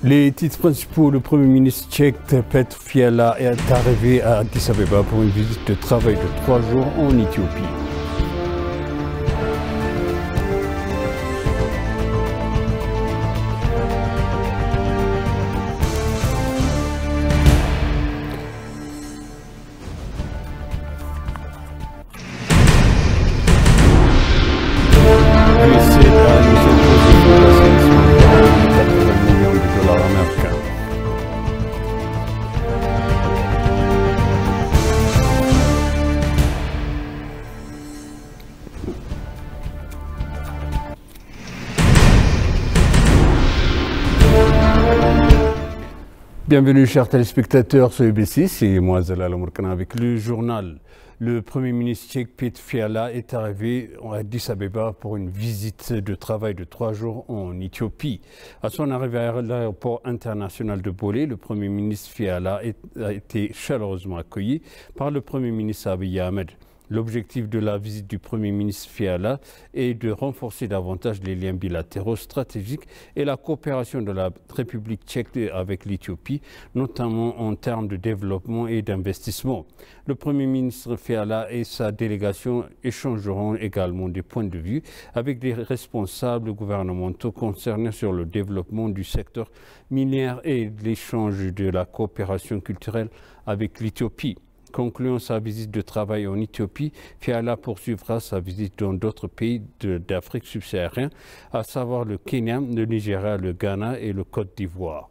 Les titres principaux, le Premier ministre tchèque Petr Fiala est arrivé à Addis Abeba pour une visite de travail de 3 jours en Éthiopie. Bienvenue chers téléspectateurs sur UBC, c'est moi Zalal Omurkana avec le journal. Le Premier ministre tchèque Petr Fiala est arrivé à Addis Abeba pour une visite de travail de 3 jours en Éthiopie. À son arrivée à l'aéroport international de Bolé, le Premier ministre Fiala a été chaleureusement accueilli par le Premier ministre Abiy Ahmed. L'objectif de la visite du Premier ministre Fiala est de renforcer davantage les liens bilatéraux stratégiques et la coopération de la République tchèque avec l'Éthiopie, notamment en termes de développement et d'investissement. Le Premier ministre Fiala et sa délégation échangeront également des points de vue avec des responsables gouvernementaux concernés sur le développement du secteur minier et l'échange de la coopération culturelle avec l'Éthiopie. Concluant sa visite de travail en Éthiopie, Fiala poursuivra sa visite dans d'autres pays d'Afrique subsaharienne, à savoir le Kenya, le Nigeria, le Ghana et le Côte d'Ivoire.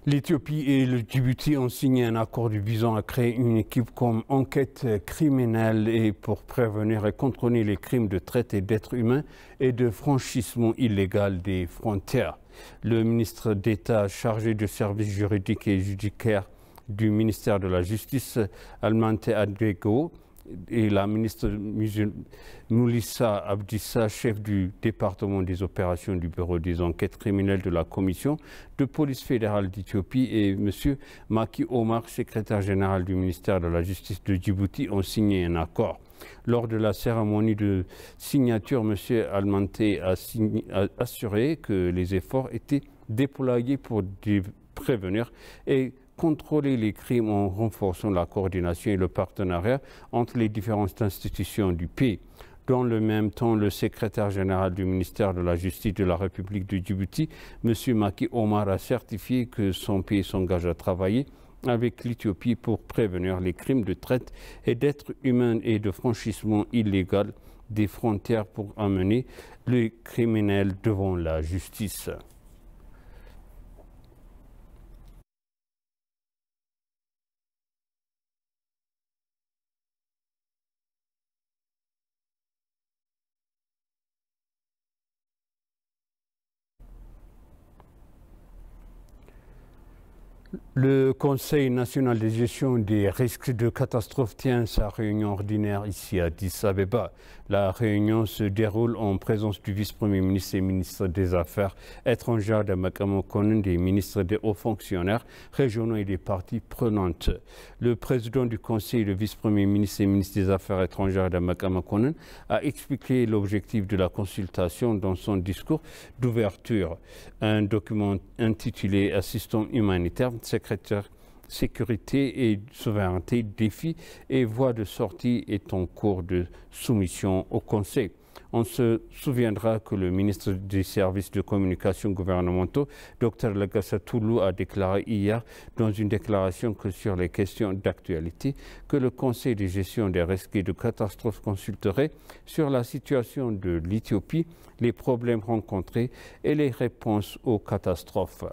L'Éthiopie et le Djibouti ont signé un accord visant à créer une équipe comme enquête criminelle et pour prévenir et contrôler les crimes de traite d'êtres humains et de franchissement illégal des frontières. Le ministre d'État chargé de services juridiques et judiciaires du ministère de la Justice, Almante Adego, et la ministre Moulissa Abdissa, chef du département des opérations du bureau des enquêtes criminelles de la commission de police fédérale d'Éthiopie, et M. Maki Omar, secrétaire général du ministère de la Justice de Djibouti, ont signé un accord. Lors de la cérémonie de signature, M. Almante a assuré que les efforts étaient déployés pour prévenir et contrôler les crimes en renforçant la coordination et le partenariat entre les différentes institutions du pays. Dans le même temps, le secrétaire général du ministère de la Justice de la République de Djibouti, M. Maki Omar, a certifié que son pays s'engage à travailler avec l'Éthiopie pour prévenir les crimes de traite et d'êtres humains et de franchissement illégal des frontières pour amener les criminels devant la justice. Le Conseil national de gestion des risques de catastrophe tient sa réunion ordinaire ici à Addis Abeba. La réunion se déroule en présence du vice-premier ministre et ministre des Affaires étrangères de Makamo-Konen, des ministres des hauts fonctionnaires régionaux et des parties prenantes. Le président du Conseil, le vice-premier ministre et ministre des Affaires étrangères de Makamo-Konen, a expliqué l'objectif de la consultation dans son discours d'ouverture. Un document intitulé « Assistance humanitaire », secrétaire sécurité et souveraineté, défis et voies de sortie est en cours de soumission au Conseil. On se souviendra que le ministre des services de communication gouvernementaux, Dr Lagassa Toulou, a déclaré hier dans une déclaration que sur les questions d'actualité, que le Conseil de gestion des risques et de catastrophes consulterait sur la situation de l'Éthiopie, les problèmes rencontrés et les réponses aux catastrophes.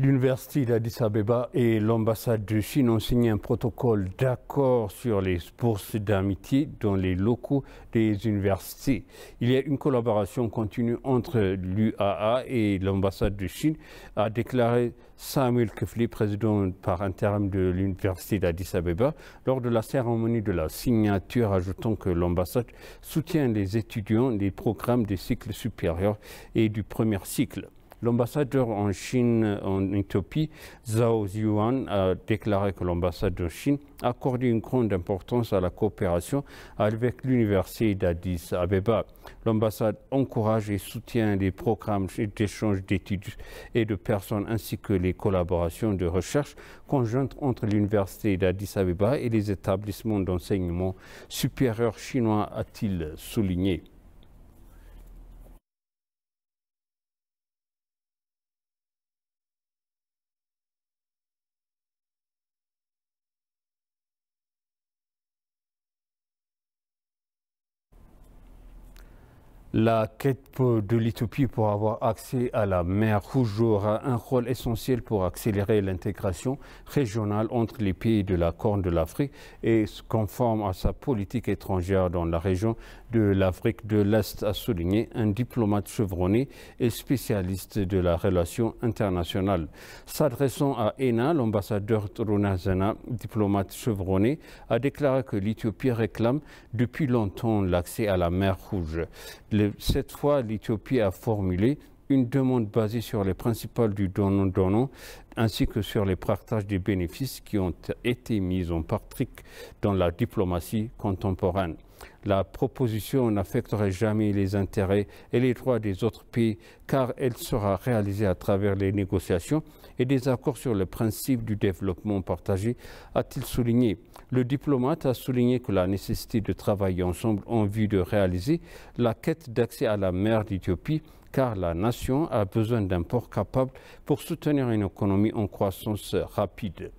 L'Université d'Addis Abeba et l'ambassade de Chine ont signé un protocole d'accord sur les bourses d'amitié dans les locaux des universités. Il y a une collaboration continue entre l'UAA et l'ambassade de Chine, a déclaré Samuel Kefli, président par intérim de l'Université d'Addis Abeba, lors de la cérémonie de la signature, ajoutant que l'ambassade soutient les étudiants des programmes des cycles supérieurs et du premier cycle. L'ambassadeur en Chine, en Éthiopie, Zhao Ziyuan, a déclaré que l'ambassade de Chine a accordé une grande importance à la coopération avec l'Université d'Addis Abeba. L'ambassade encourage et soutient les programmes d'échange d'études et de personnes ainsi que les collaborations de recherche conjointes entre l'Université d'Addis Abeba et les établissements d'enseignement supérieur chinois, a-t-il souligné. La quête de l'Éthiopie pour avoir accès à la mer Rouge aura un rôle essentiel pour accélérer l'intégration régionale entre les pays de la Corne de l'Afrique et conforme à sa politique étrangère dans la région de l'Afrique de l'Est, a souligné un diplomate chevronné et spécialiste de la relation internationale. S'adressant à ENA, l'ambassadeur Runa Zana, diplomate chevronné, a déclaré que l'Éthiopie réclame depuis longtemps l'accès à la mer Rouge. Cette fois, l'Éthiopie a formulé une demande basée sur les principes du donnant-donnant ainsi que sur les partages des bénéfices qui ont été mis en pratique dans la diplomatie contemporaine. La proposition n'affecterait jamais les intérêts et les droits des autres pays car elle sera réalisée à travers les négociations et des accords sur le principe du développement partagé, a-t-il souligné. Le diplomate a souligné que la nécessité de travailler ensemble en vue de réaliser la quête d'accès à la mer d'Éthiopie car la nation a besoin d'un port capable pour soutenir une économie en croissance rapide.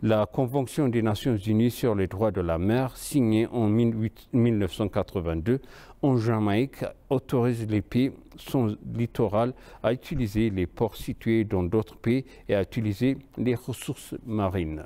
La Convention des Nations Unies sur les droits de la mer, signée en 1982 en Jamaïque, autorise les pays son littoral à utiliser les ports situés dans d'autres pays et à utiliser les ressources marines.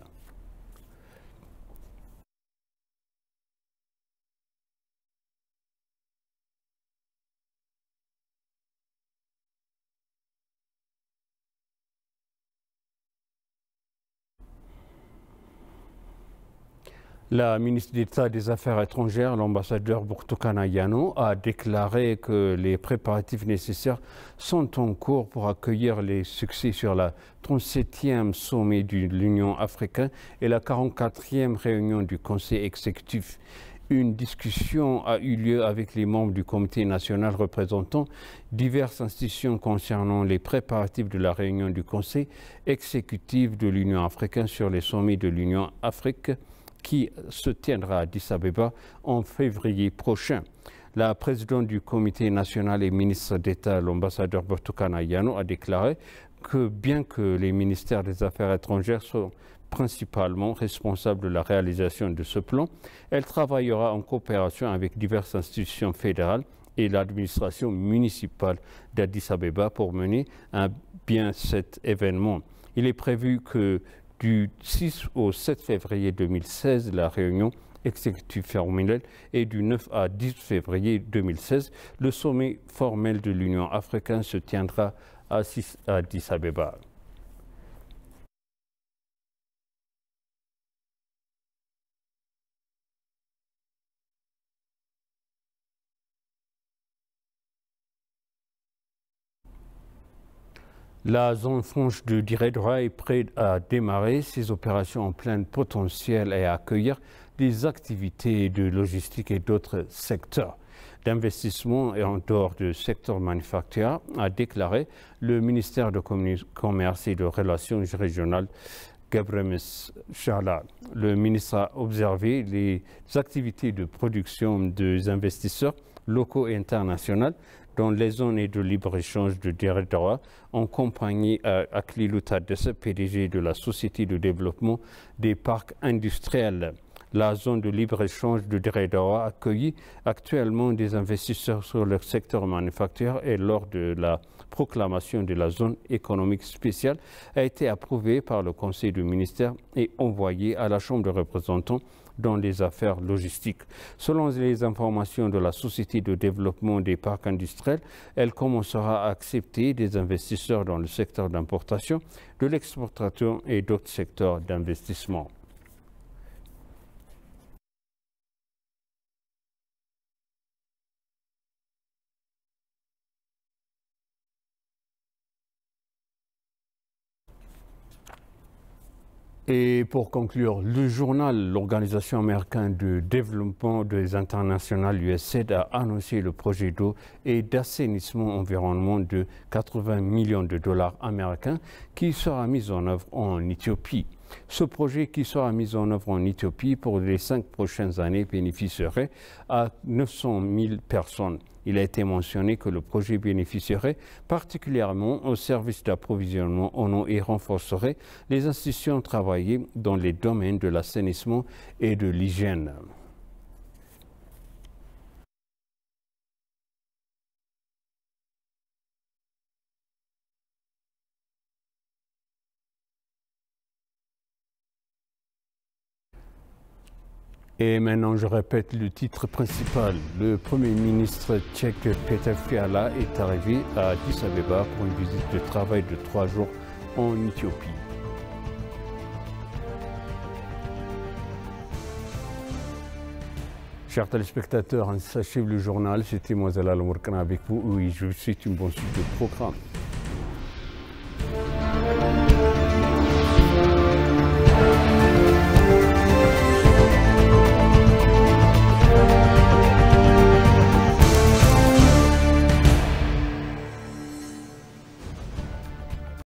La ministre d'État des Affaires étrangères, l'ambassadeur Burtukana Yano, a déclaré que les préparatifs nécessaires sont en cours pour accueillir les succès sur la 37e sommet de l'Union africaine et la 44e réunion du Conseil exécutif. Une discussion a eu lieu avec les membres du Comité national représentant diverses institutions concernant les préparatifs de la réunion du Conseil exécutif de l'Union africaine sur les sommets de l'Union Afrique qui se tiendra à Addis Abeba en février prochain. La présidente du Comité national et ministre d'État, l'ambassadeur Burtukana Yano, a déclaré que bien que les ministères des Affaires étrangères sont principalement responsables de la réalisation de ce plan, elle travaillera en coopération avec diverses institutions fédérales et l'administration municipale d'Addis Abeba pour mener à bien cet événement. Il est prévu que du 6 au 7 février 2016, la réunion exécutive formelle et du 9 à 10 février 2016, le sommet formel de l'Union africaine se tiendra à Addis Abeba. La zone franche de Diredra est prête à démarrer ses opérations en plein potentiel et à accueillir des activités de logistique et d'autres secteurs d'investissement et en dehors du secteur manufacturier, a déclaré le ministère de Commerce et de Relations régionales Gebremes Shala. Le ministre a observé les activités de production des investisseurs locaux et internationaux dans les zones de libre-échange de Diredra en compagnie Aklilu Tadesse, PDG de la Société de développement des parcs industriels. La zone de libre-échange de Dredora accueille actuellement des investisseurs sur le secteur manufacturier et lors de la proclamation de la zone économique spéciale a été approuvée par le Conseil du ministère et envoyée à la Chambre des représentants dans les affaires logistiques. Selon les informations de la Société de développement des parcs industriels, elle commencera à accepter des investisseurs dans le secteur d'importation, de l'exportation et d'autres secteurs d'investissement. Et pour conclure, le journal, l'Organisation américaine de développement des internationales USAID a annoncé le projet d'eau et d'assainissement environnement de 80 millions de dollars américains qui sera mis en œuvre en Éthiopie. Ce projet qui sera mis en œuvre en Éthiopie pour les 5 prochaines années bénéficierait à 900 000 personnes. Il a été mentionné que le projet bénéficierait particulièrement au service d'approvisionnement en eau et renforcerait les institutions travaillées dans les domaines de l'assainissement et de l'hygiène. Et maintenant, je répète le titre principal. Le Premier ministre tchèque Petr Fiala est arrivé à Addis Abeba pour une visite de travail de 3 jours en Éthiopie. Chers téléspectateurs, ainsi s'achève le journal. C'était Moisella Lomourkana avec vous. Oui, je vous souhaite une bonne suite de programme.